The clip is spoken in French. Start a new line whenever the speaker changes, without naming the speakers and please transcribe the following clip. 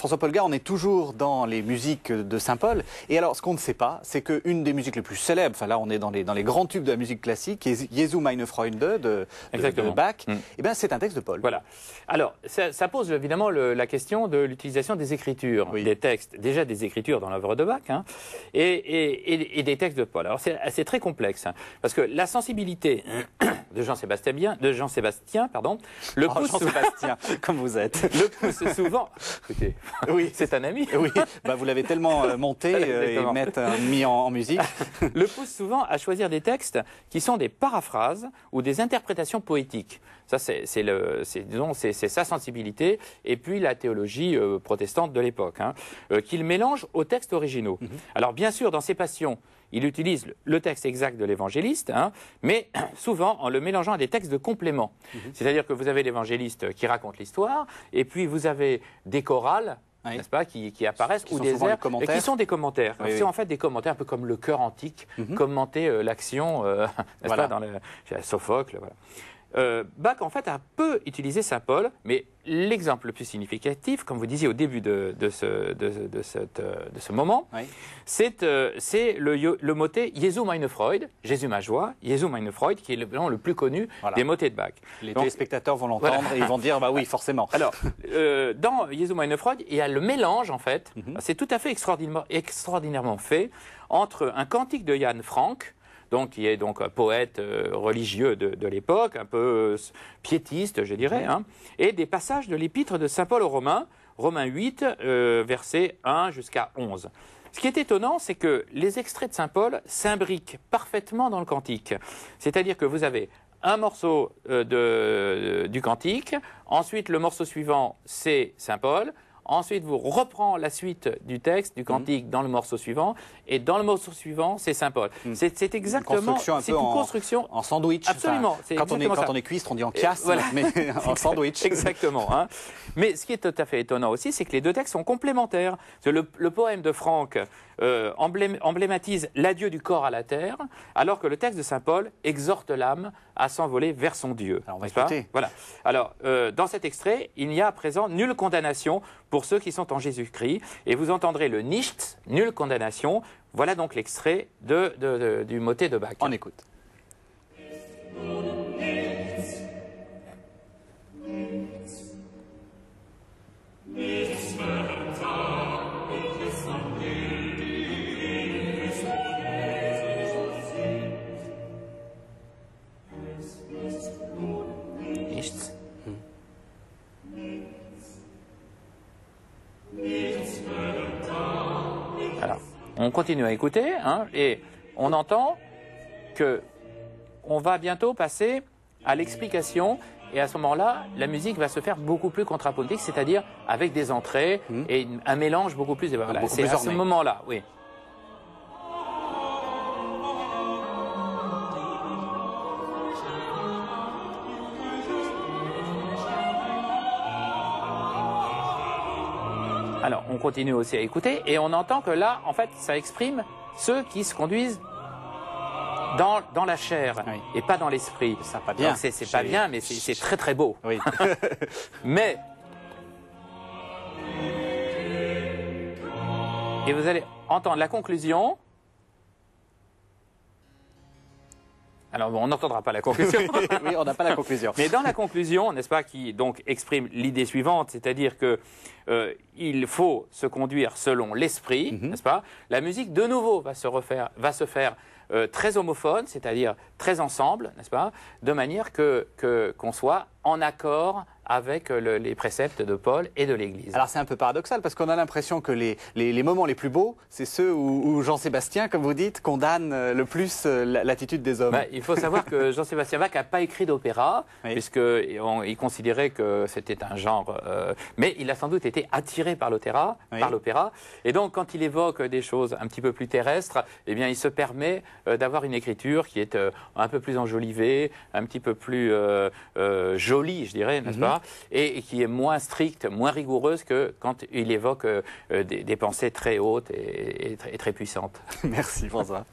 François-Paul Gard, on est toujours dans les musiques de Saint-Paul. Et alors, ce qu'on ne sait pas, c'est qu'une des musiques les plus célèbres, enfin là, on est dans les grands tubes de la musique classique, Jesu meine Freunde de Bach, eh bien, c'est un texte de Paul.
Voilà. Alors, ça pose évidemment la question de l'utilisation des écritures, des textes, déjà des écritures dans l'œuvre de Bach, hein, et des textes de Paul. Alors, c'est très complexe, hein, parce que la sensibilité de Jean-Sébastien, pardon, le pousse
Jean-Sébastien, comme vous êtes.
Le pousse souvent. Écoutez, oui, c'est un ami.
Oui, bah vous l'avez tellement monté et mis en musique.
Le pousse souvent à choisir des textes qui sont des paraphrases ou des interprétations poétiques. Ça, c'est sa sensibilité, et puis la théologie protestante de l'époque, hein, qu'il mélange aux textes originaux. Alors, bien sûr, dans ses passions, il utilise le texte exact de l'évangéliste, hein, mais souvent en le mélangeant à des textes de complément. C'est-à-dire que vous avez l'évangéliste qui raconte l'histoire, et puis vous avez des chorales, n'est-ce pas, qui apparaissent, ou des airs, et qui sont des commentaires. C'est en fait des commentaires un peu comme le chœur antique, commenter l'action, n'est-ce pas, dans Sophocle, voilà. Bach, en fait, a peu utilisé Saint Paul, mais l'exemple le plus significatif, comme vous disiez au début de ce moment, c'est le motet Jesu meine Freude, Jésus ma joie, Jesu meine Freude, qui est le plus connu des motets de Bach.
Les téléspectateurs vont l'entendre et ils vont dire, bah oui, forcément.
Alors, dans Jesu meine Freude, il y a le mélange, en fait, c'est tout à fait extraordinairement fait, entre un cantique de Jan Frank, donc, qui est donc un poète religieux de l'époque, un peu piétiste, je dirais, hein, et des passages de l'épître de Saint Paul aux Romains, Romains 8, versets 1 jusqu'à 11. Ce qui est étonnant, c'est que les extraits de Saint Paul s'imbriquent parfaitement dans le cantique. C'est-à-dire que vous avez un morceau du cantique, ensuite le morceau suivant, c'est Saint Paul. Ensuite, vous reprenez la suite du texte, du cantique, dans le morceau suivant. Et dans le morceau suivant, c'est Saint Paul. C'est exactement...
C'est une construction en sandwich.
Absolument.
Enfin, quand on est cuistre, on dit en casse, voilà. Mais en sandwich.
Exactement. Hein. Mais ce qui est tout à fait étonnant aussi, c'est que les deux textes sont complémentaires. Le poème de Franck emblématise l'adieu du corps à la terre, alors que le texte de Saint Paul exhorte l'âme à s'envoler vers son Dieu.
Alors, on va écouter.
Voilà. Alors, dans cet extrait, il n'y a à présent nulle condamnation pour ceux qui sont en Jésus-Christ, et vous entendrez le Nichts, nulle condamnation. Voilà donc l'extrait du motet de Bach.
On écoute.
Nichts. Alors, on continue à écouter, hein, et on entend que on va bientôt passer à l'explication, et à ce moment-là, la musique va se faire beaucoup plus contrapuntique, c'est-à-dire avec des entrées et un mélange beaucoup plus... Voilà, c'est à ce moment-là, oui. Alors, on continue aussi à écouter, et on entend que là, en fait, ça exprime ceux qui se conduisent dans la chair, et pas dans l'esprit.
Ça pas bien.
C'est pas bien, mais c'est très très beau.
Oui.
Mais... Et vous allez entendre la conclusion. Alors, bon, on n'entendra pas la conclusion.
Oui, on n'a pas la conclusion.
Mais dans la conclusion, n'est-ce pas, qui donc exprime l'idée suivante, c'est-à-dire que il faut se conduire selon l'esprit, n'est-ce pas? La musique, de nouveau, va se faire très homophone, c'est-à-dire très ensemble, n'est-ce pas? De manière qu'on soit en accord avec les préceptes de Paul et de l'Église.
Alors c'est un peu paradoxal parce qu'on a l'impression que les moments les plus beaux, c'est ceux où Jean-Sébastien, comme vous dites, condamne le plus l'attitude des hommes.
Ben, il faut savoir que Jean-Sébastien Bach n'a pas écrit d'opéra, puisqu'il considérait que c'était un genre... mais il a sans doute été attiré par l'opéra, et donc quand il évoque des choses un petit peu plus terrestres, eh bien il se permet d'avoir une écriture qui est un peu plus enjolivée, un petit peu plus jolie, je dirais, n'est-ce pas, et qui est moins stricte, moins rigoureuse que quand il évoque des pensées très hautes et très puissantes.
Merci François.